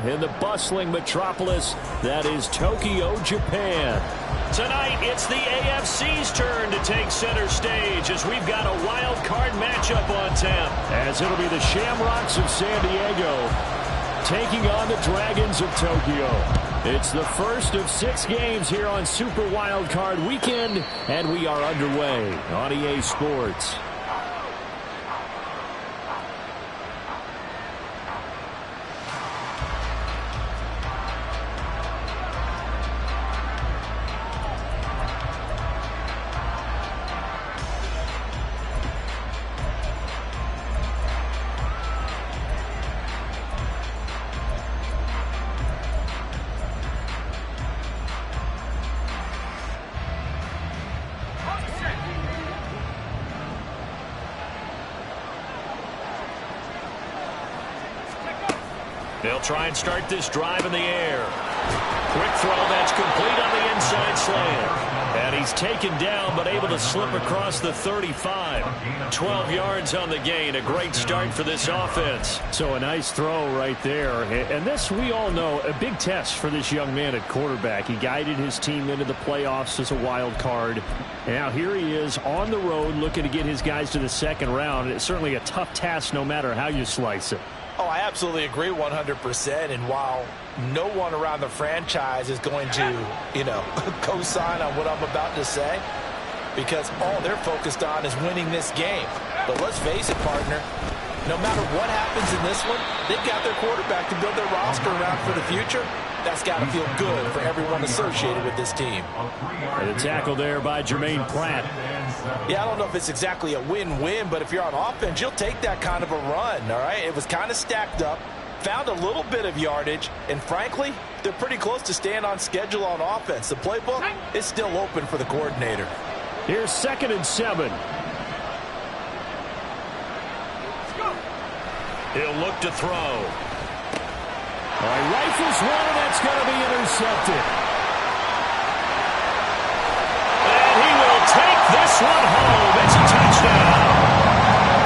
in the bustling metropolis that is Tokyo, Japan. Tonight, it's the AFC's turn to take center stage as we've got a wild card matchup on tap. As it'll be the Shamrocks of San Diego taking on the Dragons of Tokyo. It's the first of 6 games here on Super Wild Card Weekend, and we are underway on EA Sports. They'll try and start this drive in the air. Quick throw that's complete on the inside slant. And he's taken down but able to slip across the 35. 12 yards on the gain. A great start for this offense. So a nice throw right there. And this, we all know, a big test for this young man at quarterback. He guided his team into the playoffs as a wild card. And now here he is on the road looking to get his guys to the second round. It's certainly a tough task no matter how you slice it. Oh, I absolutely agree 100%. And while no one around the franchise is going to, co-sign on what I'm about to say, because all they're focused on is winning this game. But let's face it, partner, no matter what happens in this one, they've got their quarterback to build their roster around for the future. That's got to feel good for everyone associated with this team. And the tackle there by Jermaine Pratt. Yeah, I don't know if it's exactly a win-win, but if you're on offense, you'll take that kind of a run, all right? It was kind of stacked up, found a little bit of yardage, and frankly, they're pretty close to staying on schedule on offense. The playbook is still open for the coordinator. Here's 2nd and 7. He'll look to throw. All right, rifles one, and that's going to be intercepted. And he will take this one home. It's a touchdown.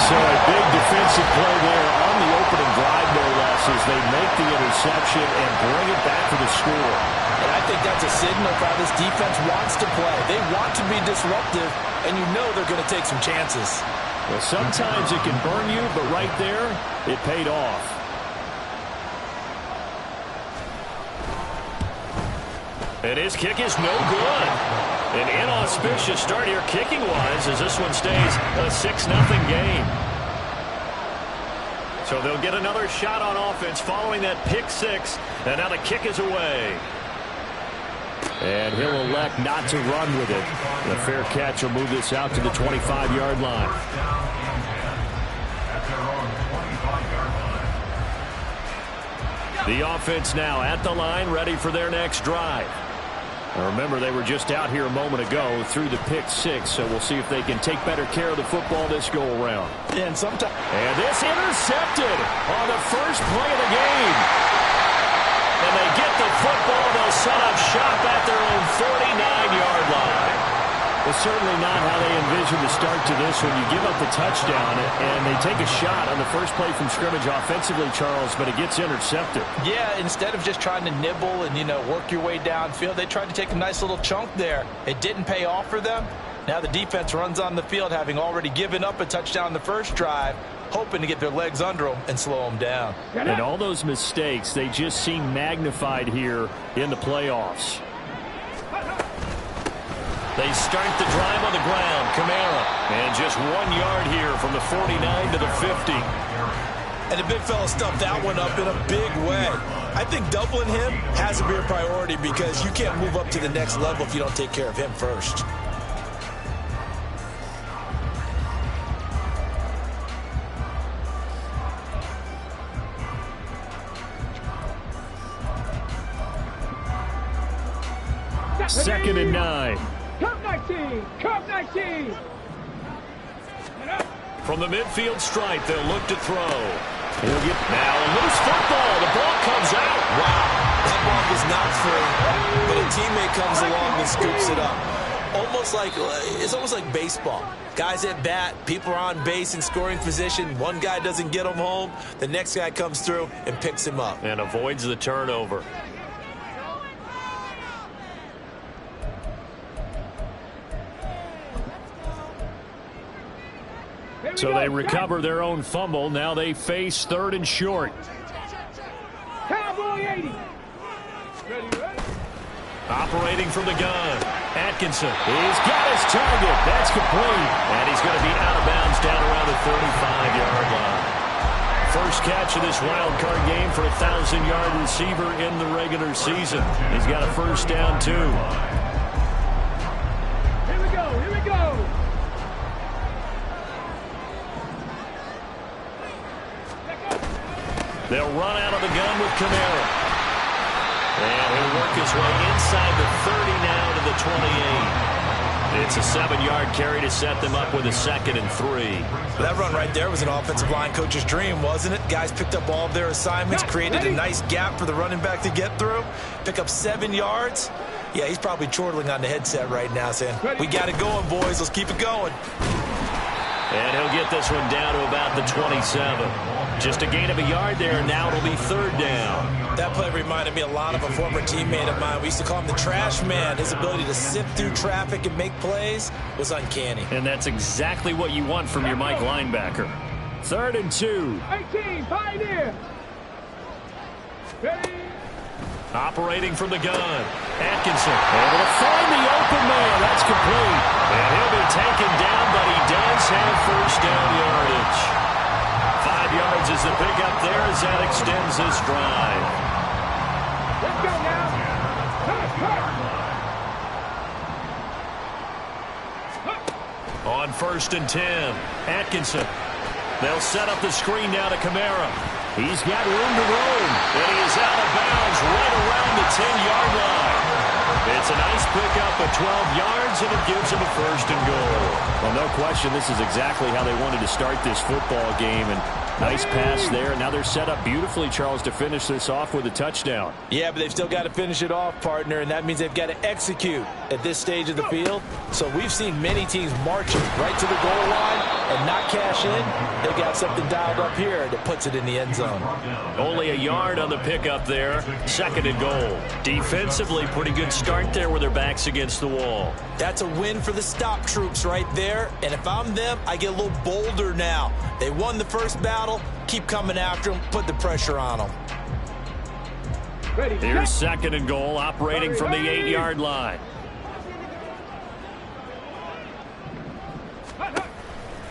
So a big defensive play there on the opening drive, no less, as they make the interception and bring it back to the score. And I think that's a signal for how this defense wants to play. They want to be disruptive, and you know they're going to take some chances. Well, sometimes it can burn you, but right there, it paid off. And his kick is no good. An inauspicious start here kicking-wise as this one stays a 6-0 game. So they'll get another shot on offense following that pick six, and now the kick is away. And he'll elect not to run with it. The fair catch will move this out to the 25-yard line. The offense now at the line, ready for their next drive. Now remember, they were just out here a moment ago through the pick six, so we'll see if they can take better care of the football this go-around. And this intercepted on the first play of the game. And they get the football. They'll set up shop at their own 49-yard line. It's certainly not how they envisioned the start to this when you give up the touchdown and they take a shot on the first play from scrimmage offensively, Charles, but it gets intercepted. Yeah, instead of just trying to nibble and, work your way downfield, they tried to take a nice little chunk there. It didn't pay off for them. Now the defense runs on the field, having already given up a touchdown in the first drive, hoping to get their legs under them and slow them down. And all those mistakes, they just seem magnified here in the playoffs. They start the drive on the ground. Kamara. And just 1 yard here from the 49 to the 50. And the big fella stuffed that one up in a big way. I think doubling him has to be a priority because you can't move up to the next level if you don't take care of him first. Second and 9. Curve 19! Curve 19! From the midfield stripe, they'll look to throw. He'll get now a loose football. The ball comes out. Wow, that ball was not free, but a teammate comes along and scoops it up. It's almost like baseball. Guys at bat, people are on base in scoring position. One guy doesn't get him home. The next guy comes through and picks him up. And avoids the turnover. So they recover their own fumble. Now they face 3rd and short. Cowboy 80. Ready. Operating from the gun. Atkinson. He's got his target. That's complete. And he's going to be out of bounds down around the 35-yard line. First catch of this wild card game for a 1,000-yard receiver in the regular season. He's got a first down, too. Here we go. Here we go. They'll run out of the gun with Kamara. And he'll work his way inside the 30 now to the 28. It's a 7-yard carry to set them up with a 2nd and 3. That run right there was an offensive line coach's dream, wasn't it? Guys picked up all of their assignments, created a nice gap for the running back to get through, pick up 7 yards. Yeah, he's probably chortling on the headset right now saying, we got it going, boys. Let's keep it going. And he'll get this one down to about the 27. Just a gain of a yard there, and now it'll be 3rd down. That play reminded me a lot of a former teammate of mine. We used to call him the trash man. His ability to sift through traffic and make plays was uncanny. And that's exactly what you want from your Mike linebacker. 3rd and 2. 18, Pioneer. Ready. Operating from the gun. Atkinson. Able to find the open man. That's complete. And he'll be taken down, but he does have first down yardage. 5 yards is the pickup there as that extends this drive. Let's go now. On 1st and 10, Atkinson. They'll set up the screen now to Kamara. He's got room to roam. And he is out of bounds right around the 10-yard line. It's a nice pickup of 12 yards, and it gives him a 1st and goal. Well, no question, this is exactly how they wanted to start this football game. And nice pass there. Now they're set up beautifully, Charles, to finish this off with a touchdown. Yeah, but they've still got to finish it off, partner, and that means they've got to execute at this stage of the field. So we've seen many teams marching right to the goal line and not cash in. They got something dialed up here that puts it in the end zone. Only a yard on the pickup there. 2nd and goal. Defensively, pretty good start there with their backs against the wall. That's a win for the stop troops right there. And if I'm them, I get a little bolder now. They won the first battle. Keep coming after them. Put the pressure on them. Ready. Here's 2nd and goal, operating from the 8-yard line.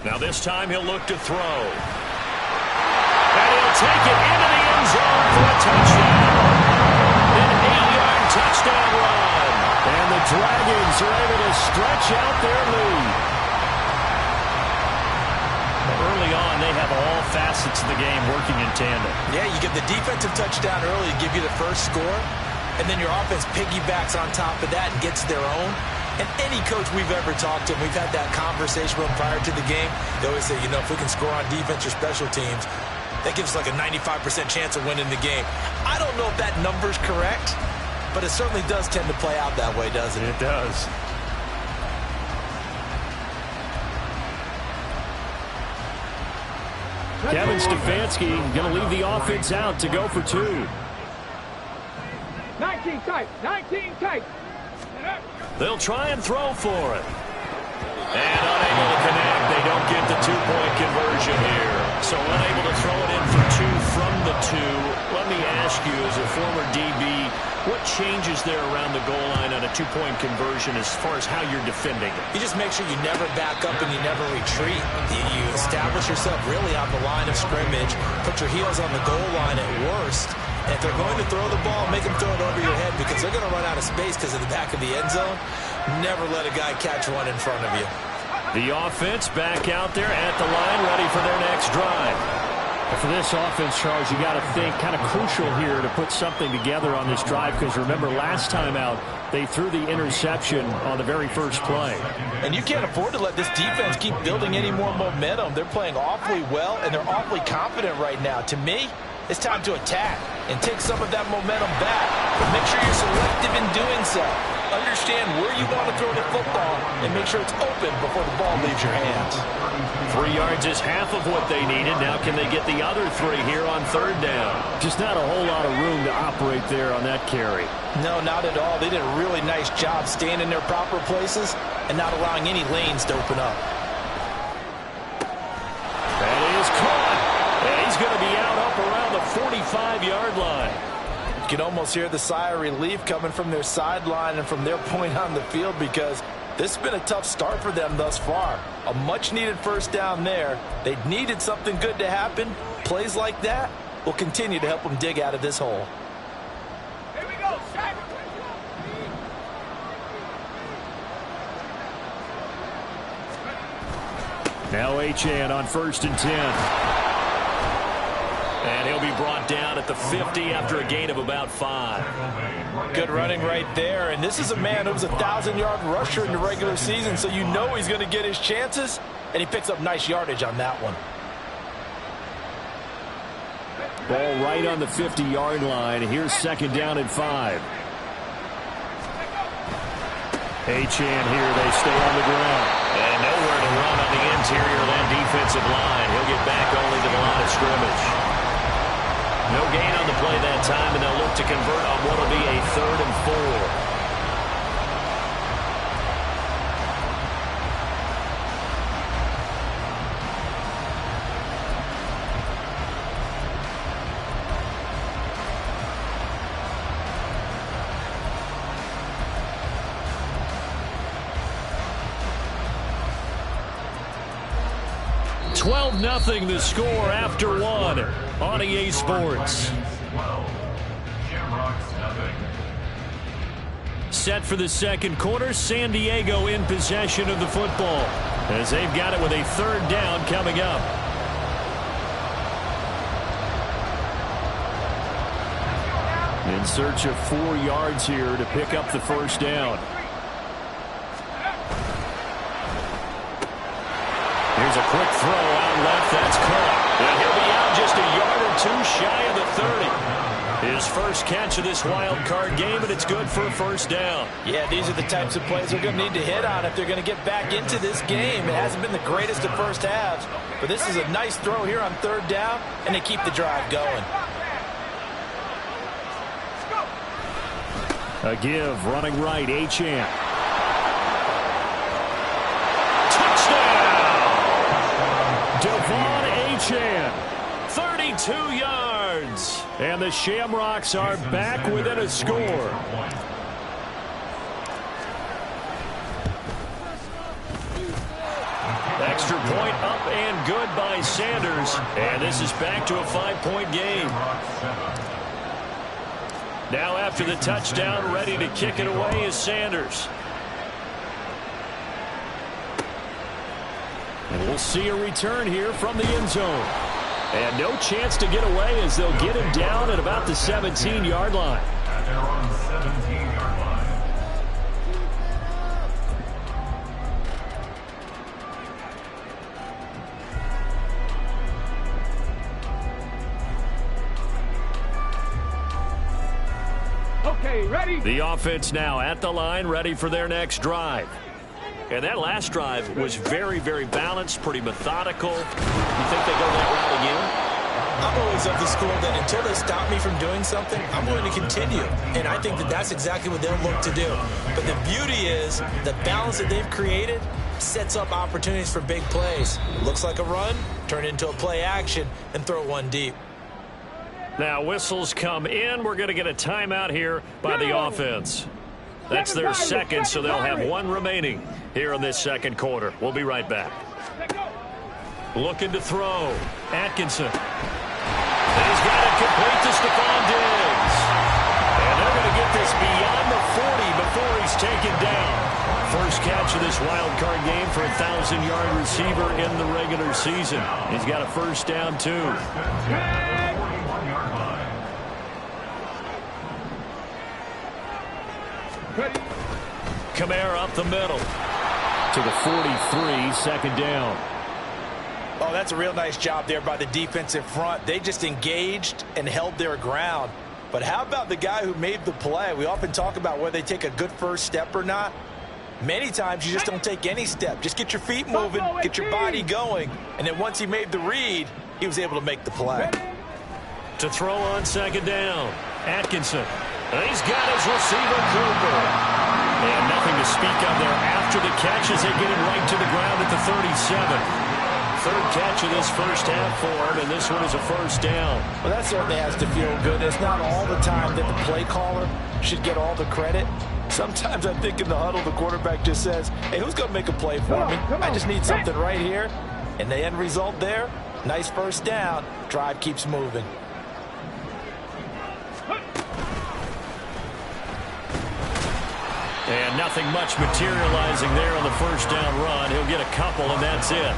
Now this time he'll look to throw. And he'll take it into the end zone for a touchdown. An 8-yard touchdown run. And the Dragons are able to stretch out their lead. Early on, they have all facets of the game working in tandem. Yeah, you get the defensive touchdown early to give you the first score, and then your offense piggybacks on top of that and gets their own. And any coach we've ever talked to, we've had that conversation with them prior to the game. They always say, if we can score on defense or special teams, that gives us like a 95% chance of winning the game. I don't know if that number's correct, but it certainly does tend to play out that way, doesn't it? It does. Kevin Stefanski going to leave the offense out to go for 2. 19 tight. 19 tight. They'll try and throw for it. And unable to connect. They don't get the 2-point conversion here. So unable to throw it in for 2 from the 2. Let me ask you, as a former DB, what changes there around the goal line on a 2-point conversion as far as how you're defending it? You just make sure you never back up and you never retreat. You establish yourself really on the line of scrimmage, put your heels on the goal line at worst. And if they're going to throw the ball, make them throw it over your head because they're going to run out of space because of the back of the end zone. Never let a guy catch one in front of you. The offense back out there at the line, ready for their next drive. For this offense, Charles, you got to think kind of crucial here to put something together on this drive because remember last time out they threw the interception on the very first play. And you can't afford to let this defense keep building any more momentum. They're playing awfully well and they're awfully confident right now. To me, it's time to attack and take some of that momentum back. But make sure you're selective in doing so. understand where you want to throw the football and make sure it's open before the ball leaves your hands. 3 yards is half of what they needed. Now can they get the other 3 here on third down? Just not a whole lot of room to operate there on that carry. No, not at all. They did a really nice job staying in their proper places and not allowing any lanes to open up. That is caught. And he's going to be out up around the 45-yard line. You can almost hear the sigh of relief coming from their sideline and from their point on the field, because this has been a tough start for them thus far. A much-needed first down there. They needed something good to happen. Plays like that will continue to help them dig out of this hole. Here we go, Shaq. Now Achane on 1st and 10. And he'll be brought down at the 50 after a gain of about 5. Good running right there. And this is a man who was a 1,000-yard rusher in the regular season, so you know he's going to get his chances, and he picks up nice yardage on that one. Ball right on the 50-yard line. Here's 2nd down and 5. Achane here. They stay on the ground. And nowhere to run on the interior of that defensive line. He'll get back only to the line of scrimmage. No gain on the play that time, and they'll look to convert on what will be a 3rd and 4. Nothing the score after 1 on EA Sports. Set for the second quarter, San Diego in possession of the football as they've got it with a 3rd down coming up. In search of 4 yards here to pick up the first down. Here's a quick throw out left. That's caught. And he'll be out just a yard or 2 shy of the 30. His first catch of this wild card game, and it's good for a first down. Yeah, these are the types of plays they're going to need to hit on if they're going to get back into this game. It hasn't been the greatest of first halves, but this is a nice throw here on 3rd down, and they keep the drive going. A give, running right, Achane. Devon Achane, 32 yards. And the Shamrocks are back within a score. Extra point up and good by Sanders. And this is back to a 5-point game. Now after the touchdown, ready to kick it away is Sanders. And we'll see a return here from the end zone. And no chance to get away as they'll get him down at about the 17-yard line. Okay, ready? The offense now at the line, ready for their next drive. And that last drive was very, very balanced, pretty methodical. You think they go that route again? I'm always of the school that until they stop me from doing something, I'm going to continue. And I think that that's exactly what they'll look to do. But the beauty is the balance that they've created sets up opportunities for big plays. Looks like a run, turn it into a play action, and throw one deep. Now whistles come in. We're going to get a timeout here by the offense. That's their second, so they'll have 1 remaining here in this second quarter. We'll be right back. Looking to throw. Atkinson. He's got it complete to Stephon Diggs. And they're going to get this beyond the 40 before he's taken down. First catch of this wild card game for a 1,000-yard receiver in the regular season. He's got a first down, too. Kamara up the middle to the 43, second down. Oh, that's a real nice job there by the defensive front. They just engaged and held their ground. But how about the guy who made the play? We often talk about whether they take a good first step or not. Many times you just don't take any step. Just get your feet moving, get your body going. And then once he made the read, he was able to make the play. To throw on second down, Atkinson. And he's got his receiver, Cooper. And nothing to speak of there after the catch as they get it right to the ground at the 37. Third catch of this first half for him, and this one is a first down. Well, that certainly has to feel good. It's not all the time that the play caller should get all the credit. Sometimes I think in the huddle, the quarterback just says, hey, who's going to make a play for me? I just need something right here. And the end result there, nice first down. Drive keeps moving. And nothing much materializing there on the first down run. He'll get a couple, and that's it.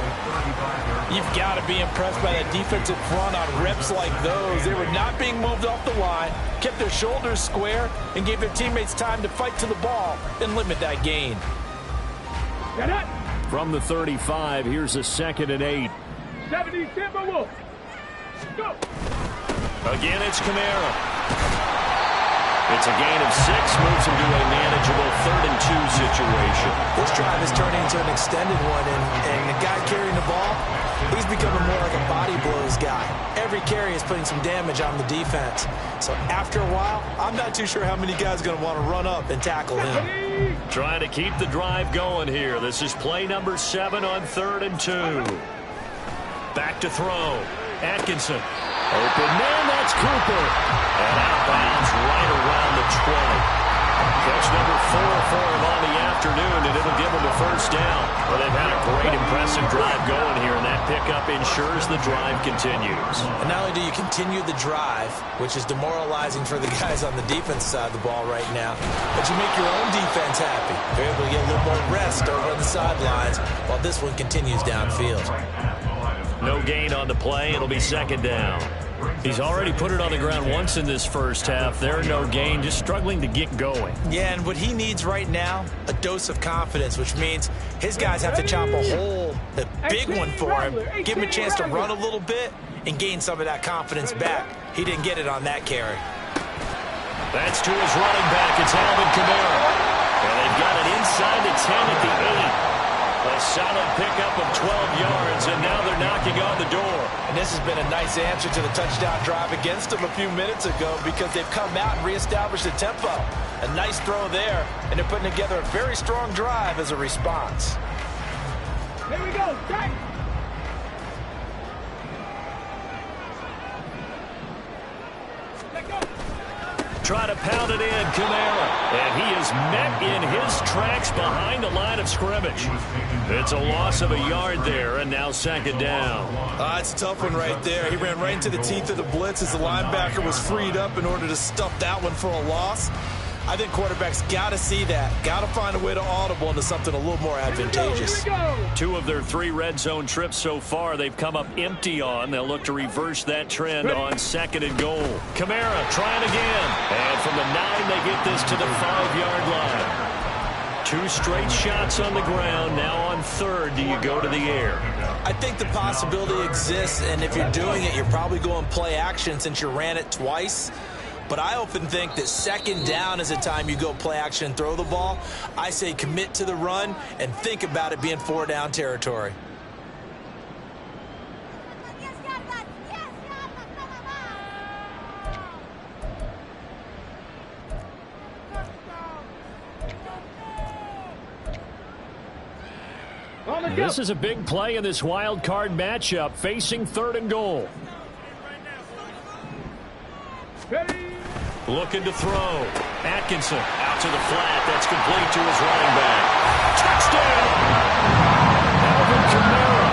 You've got to be impressed by that defensive front on reps like those. They were not being moved off the line, kept their shoulders square, and gave their teammates time to fight to the ball and limit that gain. From the 35, here's a 2nd and 8. 70 Timberwolves. Go. Again, it's Kamara. It's a gain of 6, moves him to a manageable 3rd and 2 situation. This drive is turning into an extended one, and the guy carrying the ball, he's becoming more like a body blows guy. Every carry is putting some damage on the defense. So after a while, I'm not too sure how many guys are going to want to run up and tackle him. Trying to keep the drive going here. This is play number 7 on 3rd and 2. Back to throw. Atkinson. Open man, that's Cooper. And out of bounds right around the 20. Catch number 4 for him on the afternoon, and it'll give him a first down. Well, they've had a great, impressive drive going here, and that pickup ensures the drive continues. And not only do you continue the drive, which is demoralizing for the guys on the defense side of the ball right now, but you make your own defense happy. They're able to get a little more rest over on the sidelines while this one continues downfield. No gain on the play. It'll be 2nd down. He's already put it on the ground once in this first half. There, no gain, just struggling to get going. Yeah, and what he needs right now, a dose of confidence, which means his guys have to chop a big one for him, give him a chance to run a little bit and gain some of that confidence back. He didn't get it on that carry. That's to his running back. It's Alvin Kamara. And they've got it inside the 10 at the 8. A solid pickup of 12 yards, and now they're knocking on the door. And this has been a nice answer to the touchdown drive against them a few minutes ago because they've come out and reestablished the tempo. A nice throw there, and they're putting together a very strong drive as a response. Here we go. Strike. Try to pound it in, Kamara. And he is met in his tracks behind the line of scrimmage. It's a loss of a yard there, and now 2nd down. It's a tough one right there. He ran right into the teeth of the blitz as the linebacker was freed up in order to stuff that one for a loss. I think quarterbacks got to see that. Got to find a way to audible into something a little more advantageous. 2 of their 3 red zone trips so far, they've come up empty on. They'll look to reverse that trend on 2nd and goal. Kamara trying again. And from the 9, they get this to the 5-yard line. 2 straight shots on the ground. Now on 3rd, do you go to the air? I think the possibility exists, and if you're doing it, you're probably going play action since you ran it twice. But I often think that 2nd down is a time you go play action and throw the ball. I say commit to the run and think about it being 4-down territory. This is a big play in this wild card matchup, facing 3rd and goal. Looking to throw. Atkinson out to the flat. That's complete to his running back. Touchdown! Alvin Kamara.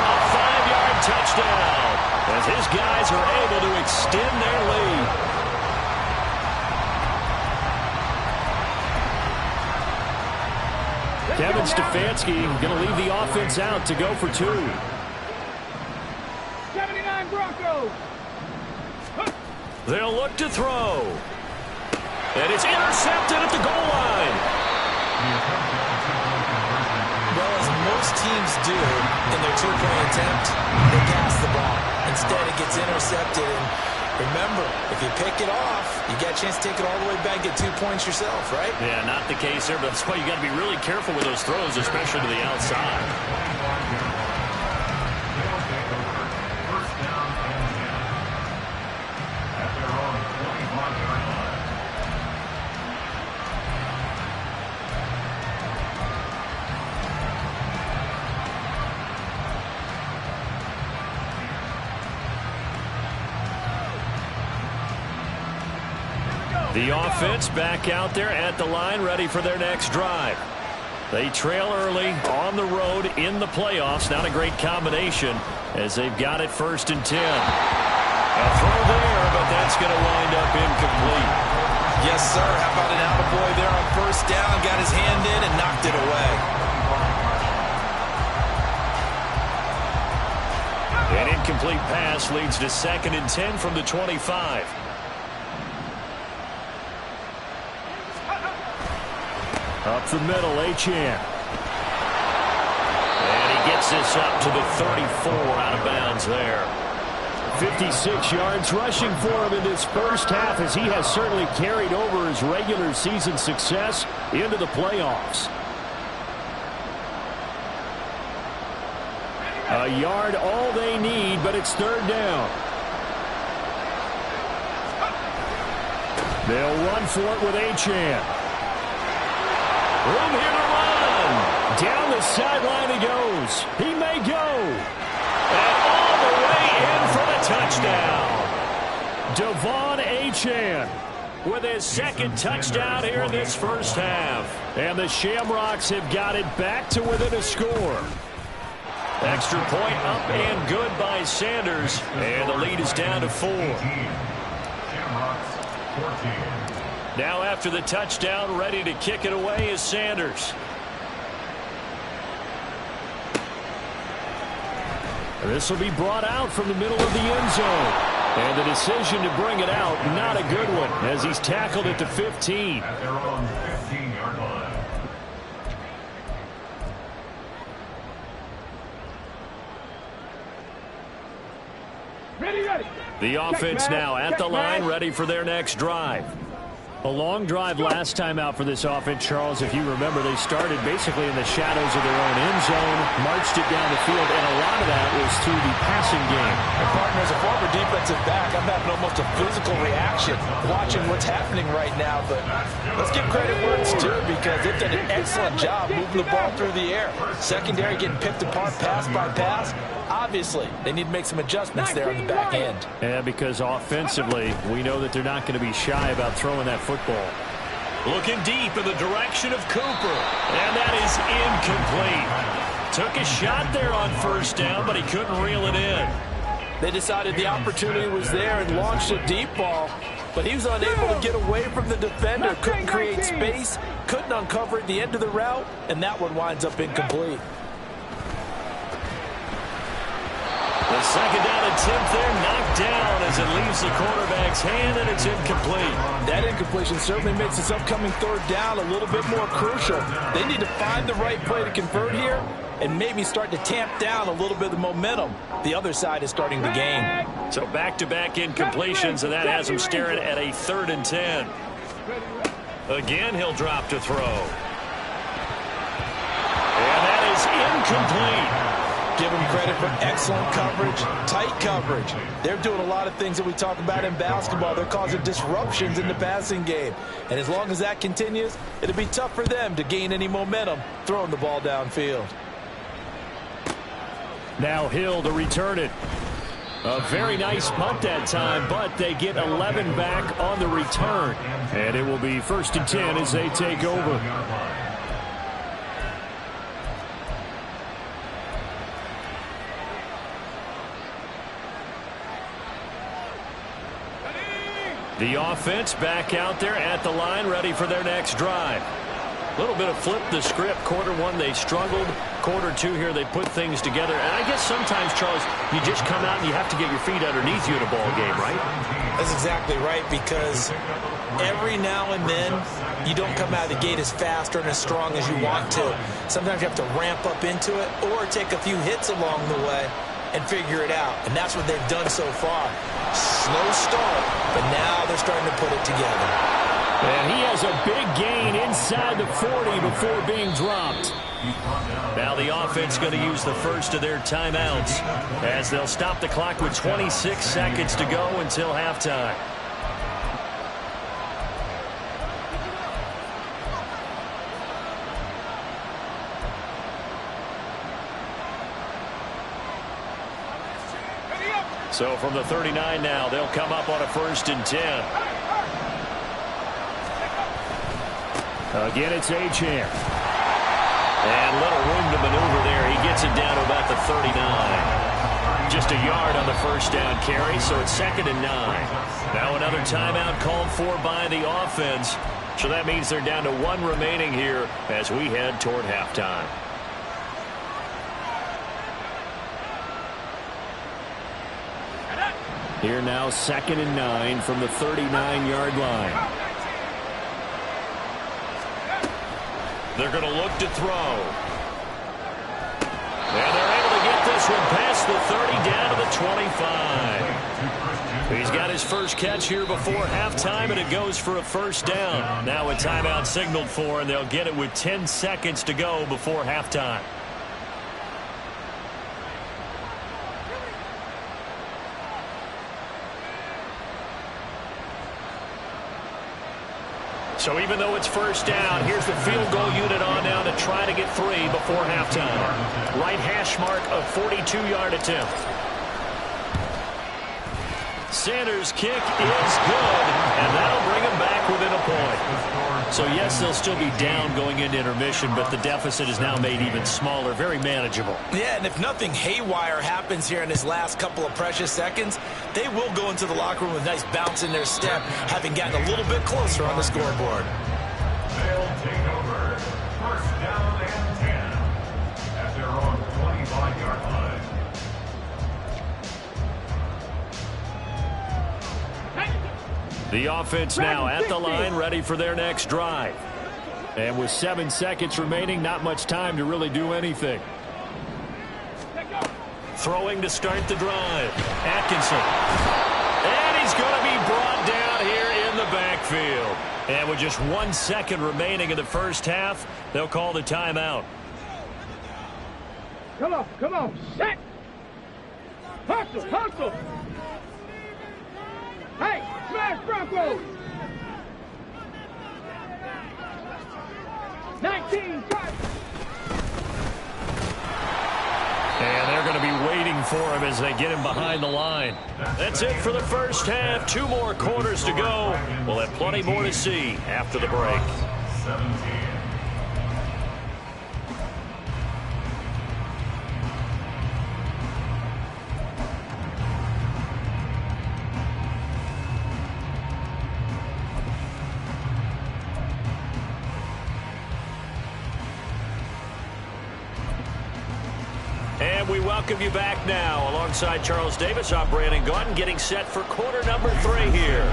A 5-yard touchdown as his guys are able to extend their lead. Kevin Stefanski going to leave the offense out to go for 2. 79 Broncos. They'll look to throw. And it's intercepted at the goal line. Well, as most teams do in their 2-point attempt, they pass the ball. Instead, it gets intercepted. And Remember, if you pick it off, you got a chance to take it all the way back, get 2 points yourself, right? Yeah, not the case there, but that's why you got to be really careful with those throws, especially to the outside. The offense back out there at the line, ready for their next drive. They trail early on the road in the playoffs. Not a great combination as they've got it 1st and 10. A throw there, but that's going to wind up incomplete. Yes, sir. How about an attaboy there on 1st down? Got his hand in and knocked it away. An incomplete pass leads to 2nd and 10 from the 25. Up the middle, Achane. And he gets this up to the 34, out of bounds there. 56 yards rushing for him in this first half, as he has certainly carried over his regular season success into the playoffs. A yard all they need, but it's 3rd down. They'll run for it with Achane. Room here to run. Down the sideline he goes. He may go. And all the way in for the touchdown. Devon Achane with his 2nd touchdown here in this first half. And the Shamrocks have got it back to within a score. Extra point up and good by Sanders. And the lead is down to 4. Now after the touchdown, ready to kick it away is Sanders. This will be brought out from the middle of the end zone. And the decision to bring it out, not a good one, as he's tackled at the 15. At their own 15-yard line. Ready. The offense now at the line, ready for their next drive. A long drive last time out for this offense, Charles. If you remember, they started basically in the shadows of their own end zone, marched it down the field, and a lot of that was through the passing game. And partner, as a former defensive back, I'm having almost a physical reaction watching what's happening right now. But let's give credit where it's due, because they've done an excellent job moving the ball through the air. Secondary getting picked apart pass by pass. Obviously, they need to make some adjustments there on the back end. Yeah, because offensively, we know that they're not going to be shy about throwing that football. Looking deep in the direction of Cooper. And that is incomplete. Took a shot there on 1st down, but he couldn't reel it in. They decided the opportunity was there and launched a deep ball, but he was unable to get away from the defender. Couldn't create space, couldn't uncover at the end of the route, and that one winds up incomplete. The 2nd down attempt there knocked down as it leaves the quarterback's hand, and it's incomplete. That incompletion certainly makes this upcoming 3rd down a little bit more crucial. They need to find the right play to convert here and maybe start to tamp down a little bit of the momentum the other side is starting to gain. So back-to-back incompletions, and that has him staring at a 3rd and 10. Again, he'll drop to throw. And that is incomplete. Give them credit for excellent coverage, tight coverage. They're doing a lot of things that we talk about in basketball. They're causing disruptions in the passing game. And as long as that continues, it'll be tough for them to gain any momentum throwing the ball downfield. Now Hill to return it. A very nice punt that time, but they get 11 back on the return. And it will be 1st and 10 as they take over. The offense back out there at the line, ready for their next drive. A little bit of flip the script. Quarter 1, they struggled. Quarter 2 here, they put things together. And I guess sometimes, Charles, you just come out and you have to get your feet underneath you in a ball game, right? That's exactly right, because every now and then you don't come out of the gate as fast or as strong as you want to. Sometimes you have to ramp up into it or take a few hits along the way and figure it out. And that's what they've done so far. Slow start, but now they're starting to put it together. And he has a big gain inside the 40 before being dropped. Now the offense going to use the first of their timeouts as they'll stop the clock with 26 seconds to go until halftime. So from the 39 now, they'll come up on a 1st and 10. Again, it's Achane. And little room to maneuver there. He gets it down to about the 39. Just a yard on the first down carry, so it's 2nd and 9. Now another timeout called for by the offense. So that means they're down to 1 remaining here as we head toward halftime. Here now, 2nd and 9 from the 39-yard line. They're going to look to throw. And they're able to get this one past the 30 down to the 25. He's got his first catch here before halftime, and it goes for a 1st down. Now a timeout signaled for, and they'll get it with 10 seconds to go before halftime. So even though it's 1st down, here's the field goal unit on now to try to get 3 before halftime. Right hash mark of 42-yard attempt. Sanders' kick is good, and that'll bring him back within a point. So yes, they'll still be down going into intermission, but the deficit is now made even smaller, very manageable. Yeah, and if nothing haywire happens here in his last couple of precious seconds, they will go into the locker room with a nice bounce in their step, having gotten a little bit closer on the scoreboard. They'll take over 1st down and 10 at their own 25-yard line. The offense now at the line, ready for their next drive. And with 7 seconds remaining, not much time to really do anything. Throwing to start the drive. Atkinson. And he's going to be brought down here in the backfield. And with just 1 second remaining in the first half, they'll call the timeout. Come on, set. Hustle. Hey, smash Broncos. 19, try. And they're going to be waiting for him as they get him behind the line. That's it for the first half. 2 more quarters to go. We'll have plenty more to see after the break. 17. And we welcome you back now. Alongside Charles Davis, I'm Brandon Gaudin, getting set for quarter number 3 here.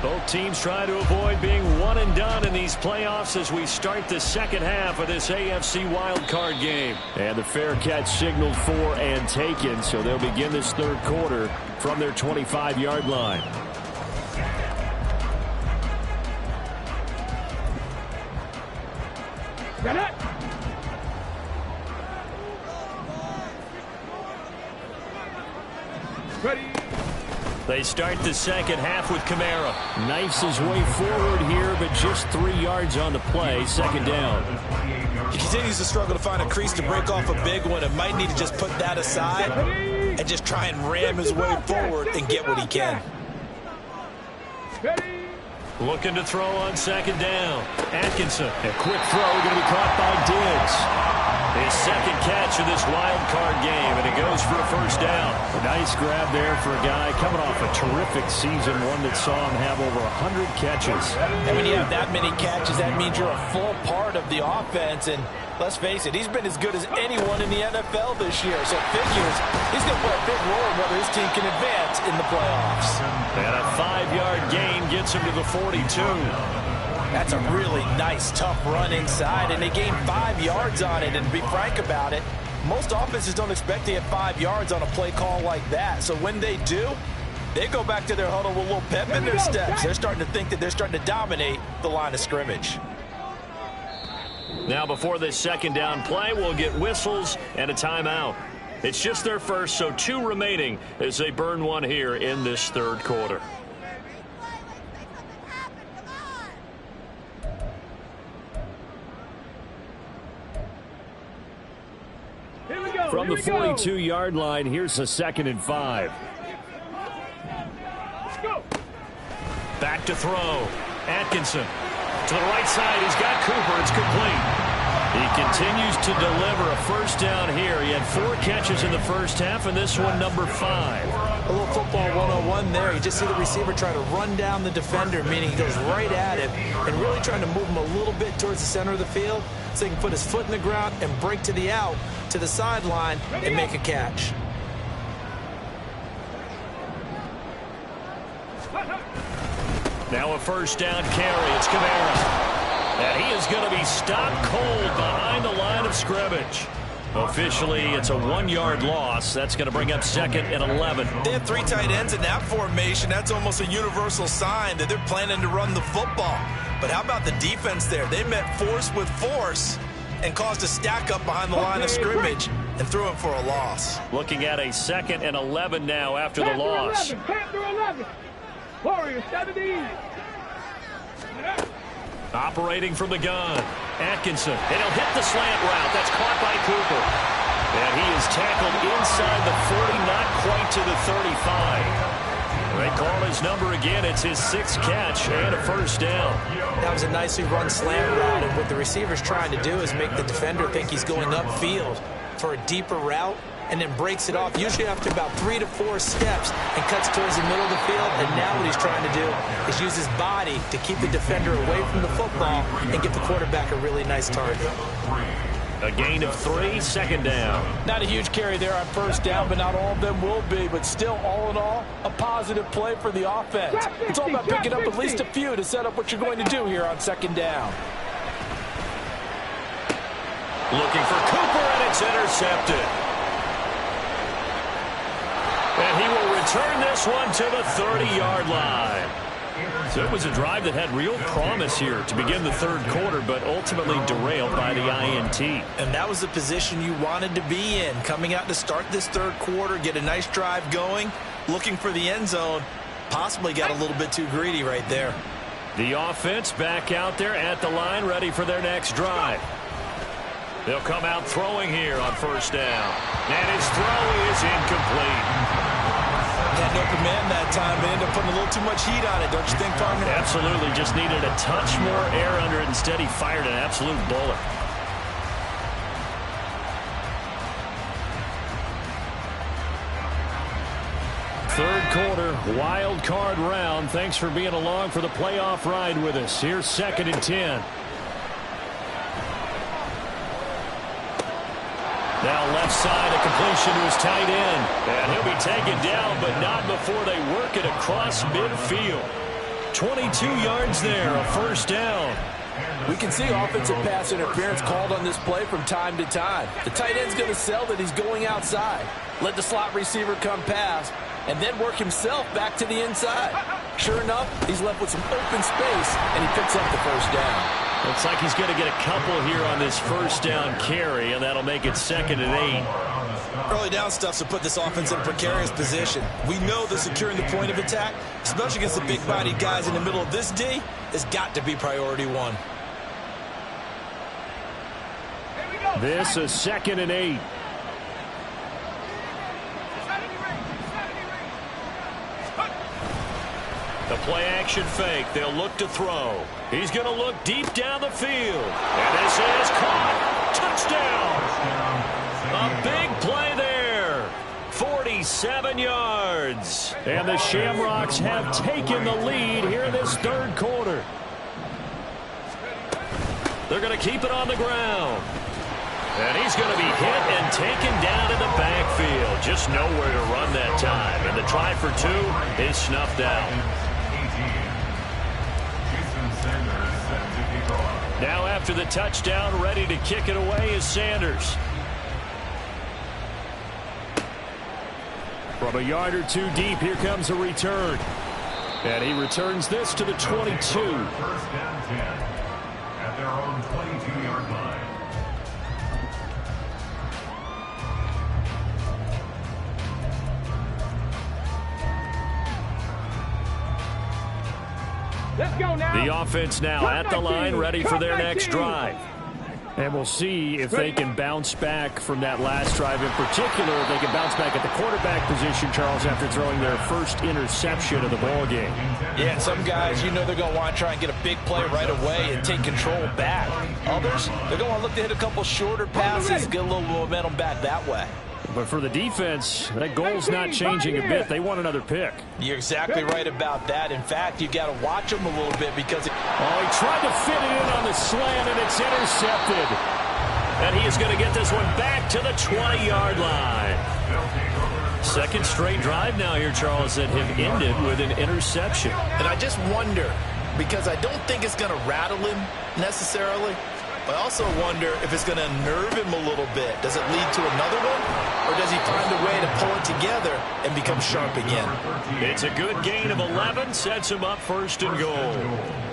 Both teams try to avoid being one and done in these playoffs as we start the second half of this AFC wildcard game. And the fair catch signaled for and taken, so they'll begin this 3rd quarter from their 25-yard line. Get it. Ready. They start the second half with Kamara. Knifes his way forward here, but just 3 yards on the play. 2nd down. He continues to struggle to find a crease to break off a big one and might need to just put that aside and just try and ram his way forward and get what he can. Ready. Looking to throw on 2nd down. Atkinson. A quick throw going to be caught by Diggs. His 2nd catch of this wild card game, and it goes for a 1st down. A nice grab there for a guy coming off a terrific season, one that saw him have over 100 catches. And when you have that many catches, that means you're a full part of the offense. And let's face it, he's been as good as anyone in the NFL this year. So it figures he's going to play a big role in whether his team can advance in the playoffs. And a 5-yard gain gets him to the 42. That's a really nice, tough run inside, and they gained 5 yards on it. And to be frank about it, Most offenses don't expect to get 5 yards on a play call like that. So when they do, they go back to their huddle with a little pep in their steps. They're starting to think that they're starting to dominate the line of scrimmage. Now before this second down play, we'll get whistles and a timeout. It's just their first, so 2 remaining as they burn one here in this third quarter. From the 42-yard line, here's a 2nd and 5. Back to throw. Atkinson to the right side. He's got Cooper. It's complete. He continues to deliver a first down here. He had 4 catches in the first half, and this one number 5. A little football 101 there. You just see the receiver try to run down the defender, meaning he goes right at him and really trying to move him a little bit towards the center of the field so he can put his foot in the ground and break to the out, to the sideline, and make a catch. Now a first down carry. It's Kamara. And he is going to be stopped cold behind the line of scrimmage. Officially, it's a 1-yard loss. That's going to bring up 2nd and 11. They have 3 tight ends in that formation. That's almost a universal sign that they're planning to run the football. But how about the defense there? They met force with force and caused a stack up behind the line of scrimmage and threw him for a loss. Looking at a 2nd and 11 now after the loss. 11. Warriors, 70. Operating from the gun. Atkinson. And he'll hit the slant route. That's caught by Cooper. And he is tackled inside the 40, not quite to the 35. They call his number again. It's his 6th catch and a first down. That was a nicely run slant route. And what the receiver's trying to do is make the defender think he's going upfield for a deeper route, and then breaks it off, usually after about 3 to 4 steps, and cuts towards the middle of the field. And now what he's trying to do is use his body to keep the defender away from the football and give the quarterback a really nice target. A gain of 3, 2nd down. Not a huge carry there on first down, but not all of them will be. But still, all in all, a positive play for the offense. It's all about picking up at least a few to set up what you're going to do here on 2nd down. Looking for Cooper, and it's intercepted. And he will return this one to the 30-yard line. So it was a drive that had real promise here to begin the third quarter, but ultimately derailed by the INT. And that was the position you wanted to be in, coming out to start this third quarter, get a nice drive going, looking for the end zone. Possibly got a little bit too greedy right there. The offense back out there at the line, ready for their next drive. They'll come out throwing here on first down. And his throw is incomplete. Had no command that time, but ended up putting a little too much heat on it, don't you think, Parker? Absolutely. Just needed a touch more air under it. Instead, he fired an absolute bullet. Third quarter, wild card round. Thanks for being along for the playoff ride with us. Here's 2nd and 10. Now left side, a completion to his tight end. And he'll be taken down, but not before they work it across midfield. 22 yards there, a first down. We can see offensive pass interference called on this play from time to time. The tight end's going to sell that he's going outside. Let the slot receiver come past, and then work himself back to the inside. Sure enough, he's left with some open space, and he picks up the first down. Looks like he's going to get a couple here on this first down carry, and that'll make it 2nd and 8. Early down stuff to put this offense in a precarious position. We know that securing the point of attack, especially against the big-bodied guys in the middle of this D, has got to be priority 1. This is 2nd and 8. The play-action fake. They'll look to throw. He's going to look deep down the field. And this is caught. Touchdown. A big play there. 47 yards. And the Shamrocks have taken the lead here in this third quarter. They're going to keep it on the ground. And he's going to be hit and taken down in the backfield. Just nowhere to run that time. And the try for 2 is snuffed out. Now after the touchdown, ready to kick it away is Sanders. From a yard or two deep, here comes a return. And he returns this to the 22. First down 10 at their own 22-yard line. Let's go now. The offense now at the line, ready for their next drive. And we'll see if they can bounce back from that last drive in particular, if they can bounce back at the quarterback position, Charles, after throwing their first interception of the ball game. Yeah, some guys, you know they're going to want to try and get a big play right away and take control back. Others, they're going to want to look to hit a couple shorter passes, get a little momentum back that way. But for the defense, that goal's not changing a bit. They want another pick. You're exactly right about that. In fact, you've got to watch them a little bit because... Oh, he tried to fit it in on the slant, and it's intercepted. And he is going to get this one back to the 20-yard line. Second straight drive now here, Charles, that have ended with an interception. And I just wonder, because I don't think it's going to rattle him necessarily, but I also wonder if it's going to unnerve him a little bit. Does it lead to another one? Or does he find a way to pull it together and become sharp again? It's a good gain of 11. Sets him up first and goal.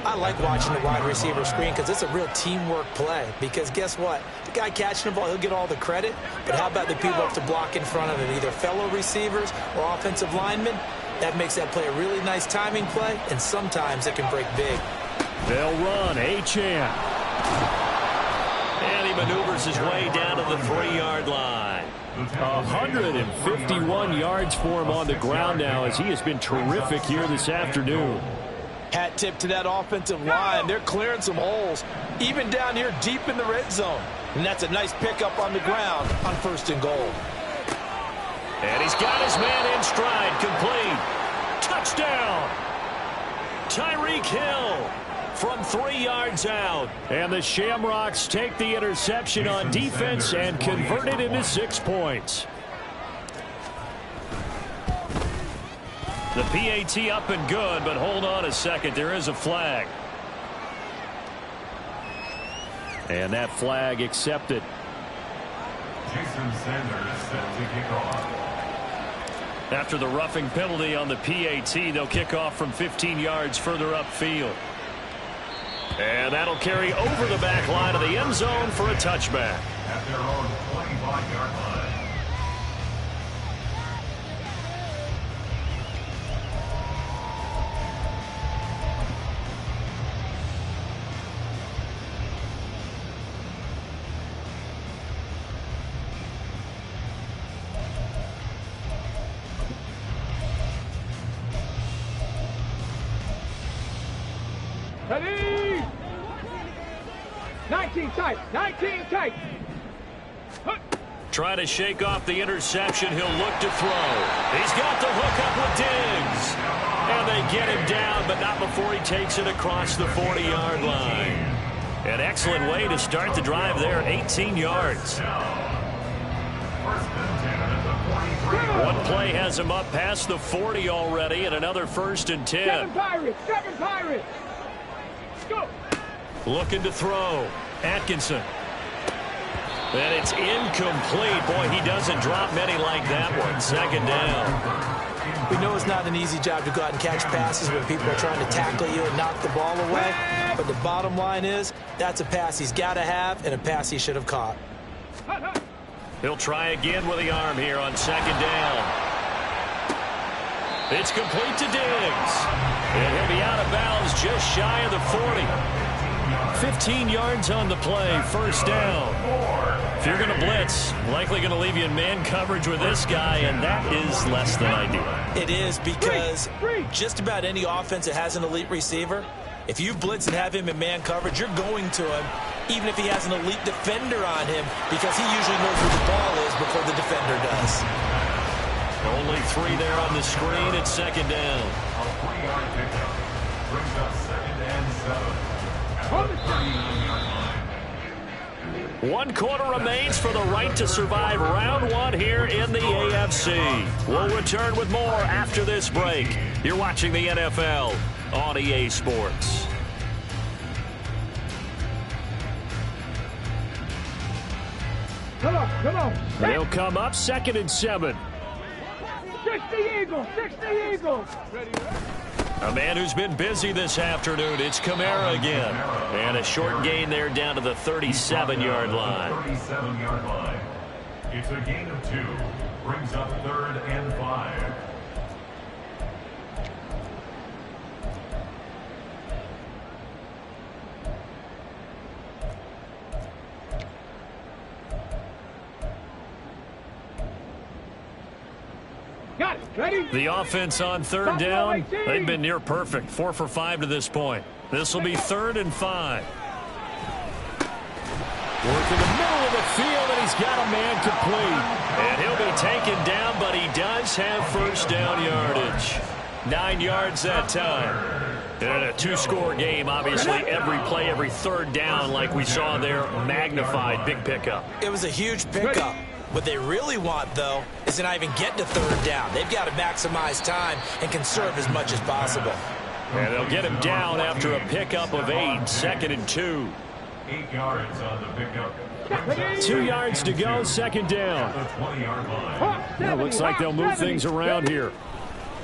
I like watching the wide receiver screen because it's a real teamwork play. Because guess what? The guy catching the ball, he'll get all the credit. But how about the people up to block in front of him, either fellow receivers or offensive linemen? That makes that play a really nice timing play, and sometimes it can break big. They'll run. Achane. And he maneuvers his way down to the 3-yard line. 151 yards for him on the ground now, as he has been terrific here this afternoon. Hat tip to that offensive line. They're clearing some holes, even down here deep in the red zone. And that's a nice pickup on the ground on first and goal. And he's got his man in stride, complete. Touchdown! Tyreek Hill from 3 yards out. And the Shamrocks take the interception on defense and convert it into 6 points. The PAT up and good, but hold on a second. There is a flag. And that flag accepted. Jason Sanders set to kick off. After the roughing penalty on the PAT, they'll kick off from 15 yards further upfield. And that'll carry over the back line of the end zone for a touchback. At their own 25-yard line. Ready? 19 tight. 19 tight. Trying to shake off the interception. He'll look to throw. He's got the hook up with Diggs. And they get him down, but not before he takes it across the 40-yard line. An excellent way to start the drive there, 18 yards. One play has him up past the 40 already, and another first and 10. 7 Pirates. 7 Pirates. Go. Looking to throw. Atkinson. And it's incomplete. Boy, he doesn't drop many like that one. Second down. We know it's not an easy job to go out and catch passes when people are trying to tackle you and knock the ball away. But the bottom line is, that's a pass he's got to have and a pass he should have caught. He'll try again with the arm here on second down. It's complete to Diggs. And he'll be out of bounds just shy of the 40. 15 yards on the play, first down. If you're going to blitz, likely going to leave you in man coverage with this guy, and that is less than ideal. It is, because just about any offense that has an elite receiver, if you blitz and have him in man coverage, you're going to him, even if he has an elite defender on him, because he usually knows where the ball is before the defender does. Only 3 there on the screen at second down. A 3-yard pickup brings up 2nd and 7. At the 39-yard line. 1 quarter remains for the right to survive round 1 here in the AFC. We'll return with more after this break. You're watching the NFL on EA Sports. Come on. They'll come up 2nd and 7. 60 Eagles, 60 Eagles. A man who's been busy this afternoon. It's Kamara again. And a short gain there down to the 37-yard line. 37-yard line. It's a gain of 2. Brings up 3rd and 5. Got it. Ready? The offense on 3rd down, they've been near perfect. 4 for 5 to this point. This will be 3rd and 5. Work in the middle of the field, and he's got a man complete. And he'll be taken down, but he does have first down yardage. 9 yards that time. And in a 2-score game, obviously, every play, every 3rd down, like we saw there, magnified. Big pickup. It was a huge pickup. What they really want, though, is to not even get to 3rd down. They've got to maximize time and conserve as much as possible. And they'll get him down after a pickup of 8, 2nd and 2. 8 yards on the pickup. 2 yards to go, 2nd down. The 20-yard line. It looks like they'll move things around here.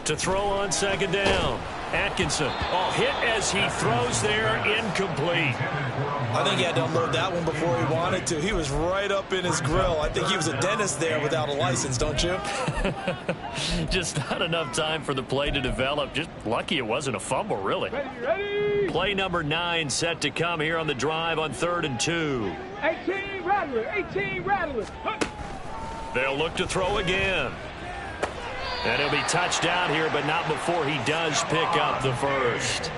To throw on 2nd down. Atkinson, hit as he throws there, incomplete. I think he had to unload that one before he wanted to. He was right up in his grill. I think he was a dentist there without a license, don't you? Just not enough time for the play to develop. Just lucky it wasn't a fumble, really. Ready? Play number 9 set to come here on the drive on 3rd and 2. 18 Rattler, 18 Rattler. They'll look to throw again. And he'll be touched down here, but not before he does pick up the first.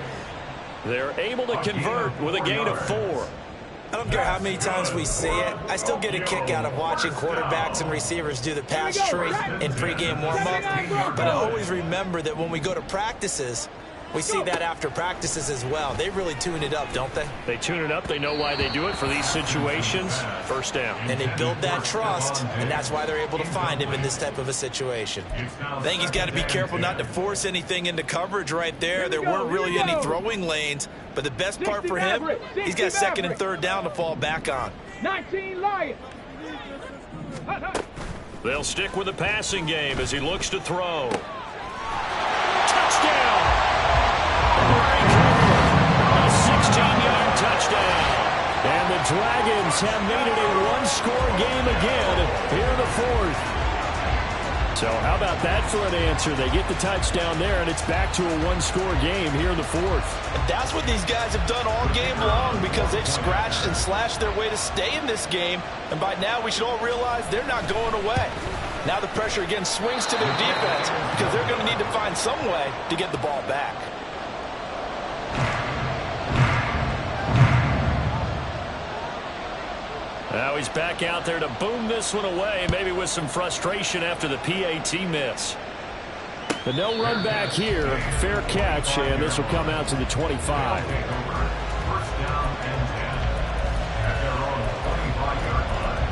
They're able to convert with a gain of 4. I don't care how many times we see it. I still get a kick out of watching quarterbacks and receivers do the pass tree in pregame warm-up. But I always remember that when we go to practices, we see that after practices as well. They really tune it up, don't they? They tune it up. They know why they do it for these situations. First down. And they build that trust, and that's why they're able to find him in this type of a situation. I think he's got to be careful not to force anything into coverage right there. There weren't really any throwing lanes, but the best part for him, he's got 2nd and 3rd down to fall back on. 19 Lions. They'll stick with the passing game as he looks to throw. Touchdown! A 16-yard touchdown. And the Dragons have made it a 1-score game again here in the 4th. So how about that for an answer? They get the touchdown there, and it's back to a 1-score game here in the 4th. And that's what these guys have done all game long because they've scratched and slashed their way to stay in this game. And by now, we should all realize they're not going away. Now the pressure again swings to their defense because they're going to need to find some way to get the ball back. Now he's back out there to boom this one away, maybe with some frustration after the PAT miss. But no run back here. Fair catch, and this will come out to the 25. First down and 10. At their own 25-yard line.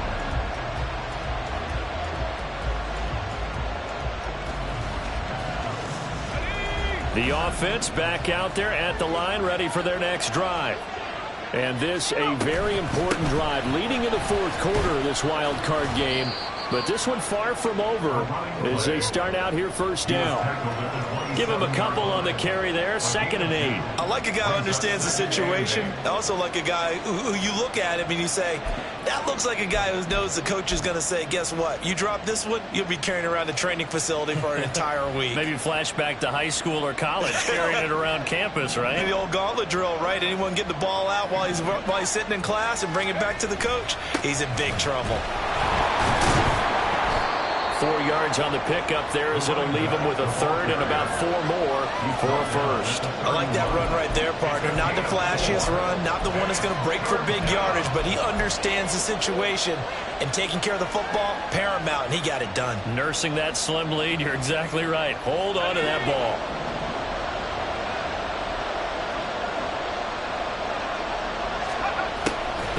The offense back out there at the line, ready for their next drive. And this a very important drive leading in the 4th quarter of this wild card game. But this one far from over as they start out here first down. Give him a couple on the carry there, 2nd and 8. I like a guy who understands the situation. I also like a guy who you look at him and you say, that looks like a guy who knows the coach is going to say, guess what? You drop this one, you'll be carrying around the training facility for an entire week. Maybe flashback to high school or college, carrying it around campus, right? Maybe the old gauntlet drill, right? Anyone get the ball out while he's sitting in class and bring it back to the coach? He's in big trouble. 4 yards on the pickup there as it'll leave him with a 3rd and about 4 more for a first. I like that run right there, partner. Not the flashiest run, not the one that's going to break for big yardage, but he understands the situation, and taking care of the football, paramount, and he got it done. Nursing that slim lead, you're exactly right. Hold on to that ball.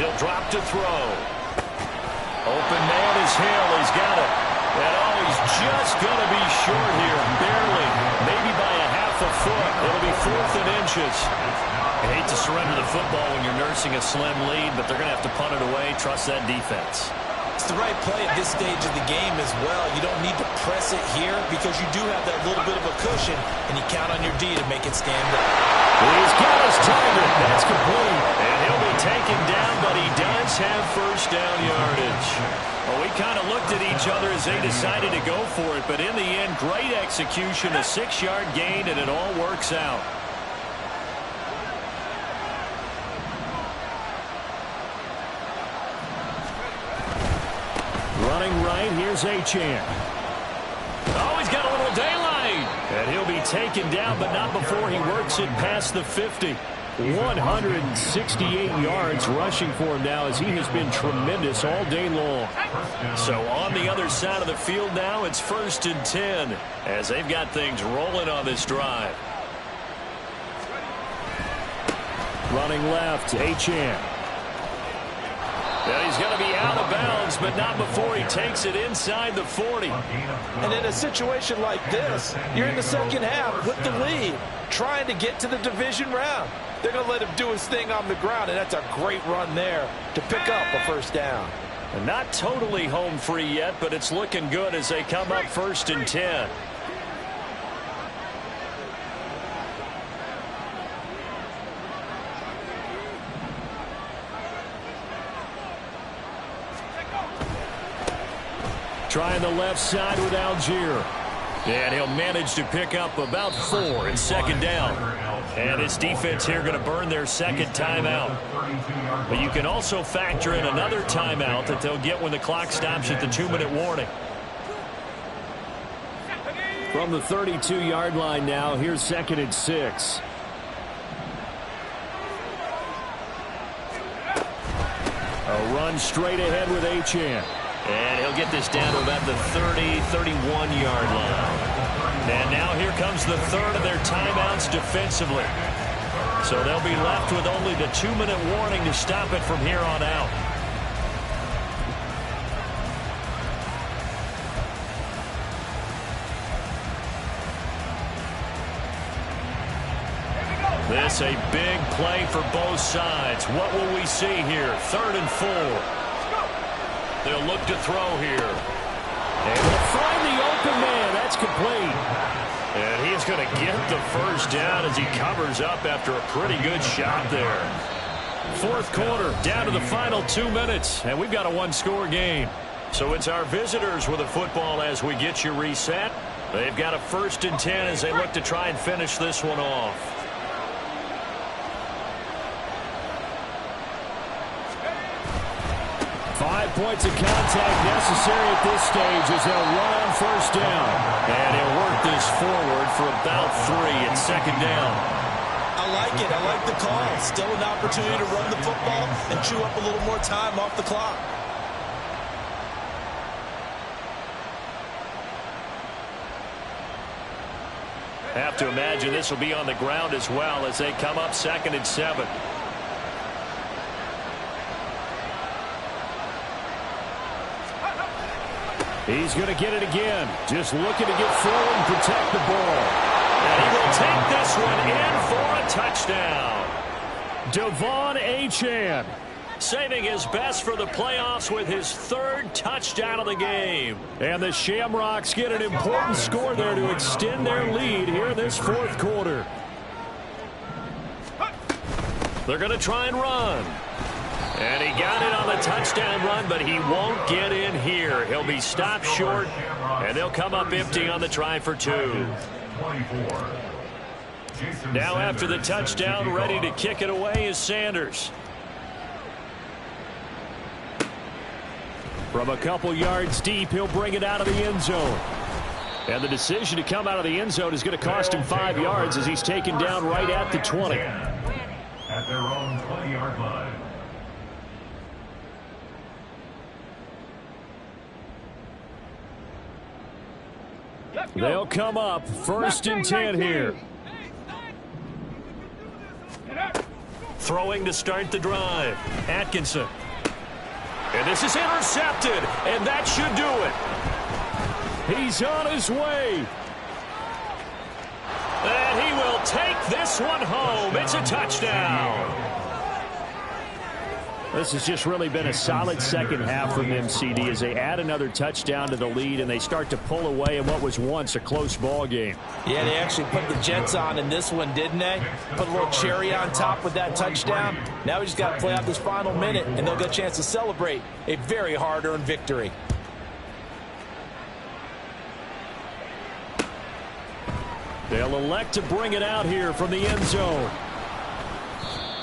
He'll drop to throw. Open man is Hill. He's got it. And he's just going to be short here, barely, maybe by a half a foot. It'll be 4th and inches. I hate to surrender the football when you're nursing a slim lead, but they're going to have to punt it away. Trust that defense. It's the right play at this stage of the game as well. You don't need to press it here because you do have that little bit of a cushion, and you count on your D to make it stand up. He's got his target. That's complete. And he'll be taken down, but he does have first down yardage. Well, we kind of looked at each other as they decided to go for it, but in the end, great execution, a 6-yard gain, and it all works out. Running right, here's Achane. Oh, he's got a little daylight. And he'll be taken down, but not before he works it past the 50. 168 yards rushing for him now as he has been tremendous all day long. So on the other side of the field now, it's 1st and 10 as they've got things rolling on this drive. Running left, Achane. And he's going to be out of bounds, but not before he takes it inside the 40. And in a situation like this, you're in the second half with the lead, trying to get to the division round. They're going to let him do his thing on the ground, and that's a great run there to pick up a first down. And not totally home free yet, but it's looking good as they come up 1st and 10. Trying the left side with Algier. And he'll manage to pick up about 4 in 2nd down. And his defense here going to burn their 2nd timeout. But you can also factor in another timeout that they'll get when the clock stops at the 2-minute warning. From the 32-yard line now, here's 2nd and 6. A run straight ahead with Achane. And he'll get this down to about the 30, 31-yard line. And now here comes the 3rd of their timeouts defensively. So they'll be left with only the 2-minute warning to stop it from here on out. This a big play for both sides. What will we see here? 3rd and 4. They'll look to throw here. And they'll find the open man. That's complete. And he's going to get the first down as he covers up after a pretty good shot there. 4th quarter, down to the final 2 minutes, and we've got a 1-score game. So it's our visitors with the football as we get you reset. They've got a 1st and 10 as they look to try and finish this one off. 5 points of contact necessary at this stage as they'll run on 1st down. And he'll work this forward for about 3 at 2nd down. I like it. I like the call. Still an opportunity to run the football and chew up a little more time off the clock. Have to imagine this will be on the ground as well as they come up 2nd and 7. He's going to get it again. Just looking to get forward and protect the ball. And he will take this one in for a touchdown. Devon Achane. Saving his best for the playoffs with his 3rd touchdown of the game. And the Shamrocks get an important score there to extend their lead here in this 4th quarter. They're going to try and run. And he got it on the touchdown run, but he won't get in here. He'll be stopped short, and they'll come up empty on the try for 2. Now after the touchdown, ready to kick it away is Sanders. From a couple yards deep, he'll bring it out of the end zone. And the decision to come out of the end zone is going to cost him 5 yards as he's taken down right at the 20. At their own 20-yard line. They'll come up 1st and 10 here. Throwing to start the drive. Atkinson. And this is intercepted, and that should do it. He's on his way. And he will take this one home. It's a touchdown. This has just really been a solid second half from them, CD, as they add another touchdown to the lead and they start to pull away in what was once a close ball game. Yeah, they actually put the Jets on in this one, didn't they? Put a little cherry on top with that touchdown. Now we just got to play out this final minute, and they'll get a chance to celebrate a very hard-earned victory. They'll elect to bring it out here from the end zone.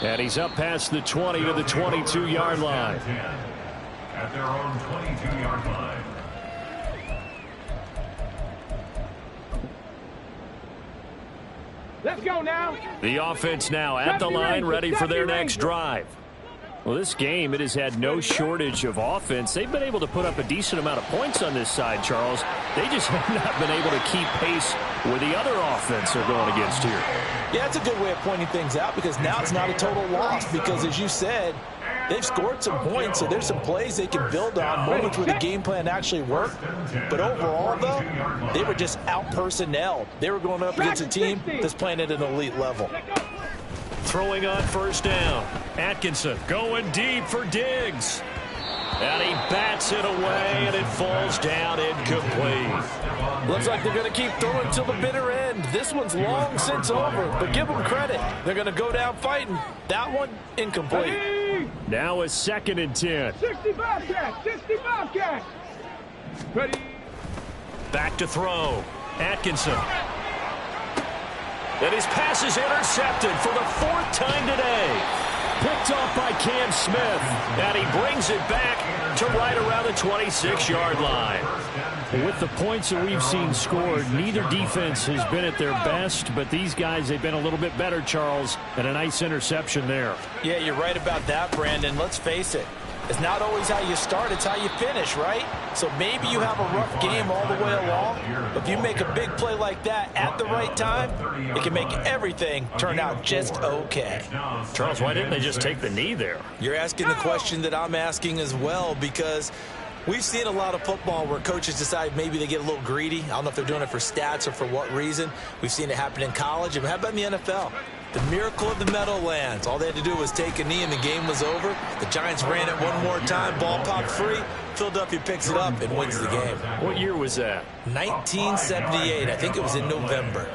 And he's up past the 20 to the 22-yard line. At their own 22-yard line. Let's go now. The offense now at the line, ready for their next drive. Well, this game, it has had no shortage of offense. They've been able to put up a decent amount of points on this side, Charles. They just have not been able to keep pace with the other offense they're going against here. Yeah, it's a good way of pointing things out because now it's not a total loss because, as you said, they've scored some points, so there's some plays they can build on, moments where the game plan actually worked. But overall, though, they were just out-personnelled. They were going up against a team that's playing at an elite level. Throwing on first down. Atkinson going deep for Diggs. And he bats it away, and it falls down incomplete. Looks like they're going to keep throwing till the bitter end. This one's long since over, but give them credit. They're going to go down fighting. That one, incomplete. Now a 2nd and 10. 65 cats, 65 cats. Ready. Back to throw. Atkinson. And his pass is intercepted for the 4th time today. Picked off by Cam Smith. And he brings it back to right around the 26-yard line. With the points that we've seen scored, neither defense has been at their best, but these guys, they've been a little bit better, Charles, and a nice interception there. Yeah, you're right about that, Brandon. Let's face it. It's not always how you start, it's how you finish, right? So maybe you have a rough game all the way along, but if you make a big play like that at the right time, it can make everything turn out just okay. Charles, why didn't they just take the knee there? You're asking the question that I'm asking as well, because we've seen a lot of football where coaches decide maybe they get a little greedy. I don't know if they're doing it for stats or for what reason. We've seen it happen in college. And how about in the NFL? The miracle of the Meadowlands. All they had to do was take a knee and the game was over. The Giants ran it one more time. Ball popped free. Philadelphia picks it up and wins the game. What year was that? 1978. I think it was in November.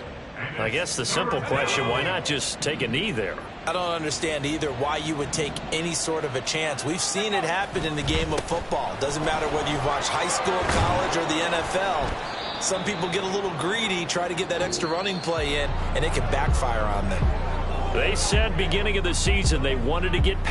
I guess the simple question, why not just take a knee there? I don't understand either why you would take any sort of a chance. We've seen it happen in the game of football. Doesn't matter whether you've watched high school, college, or the NFL. Some people get a little greedy, try to get that extra running play in, and it can backfire on them. They said beginning of the season they wanted to get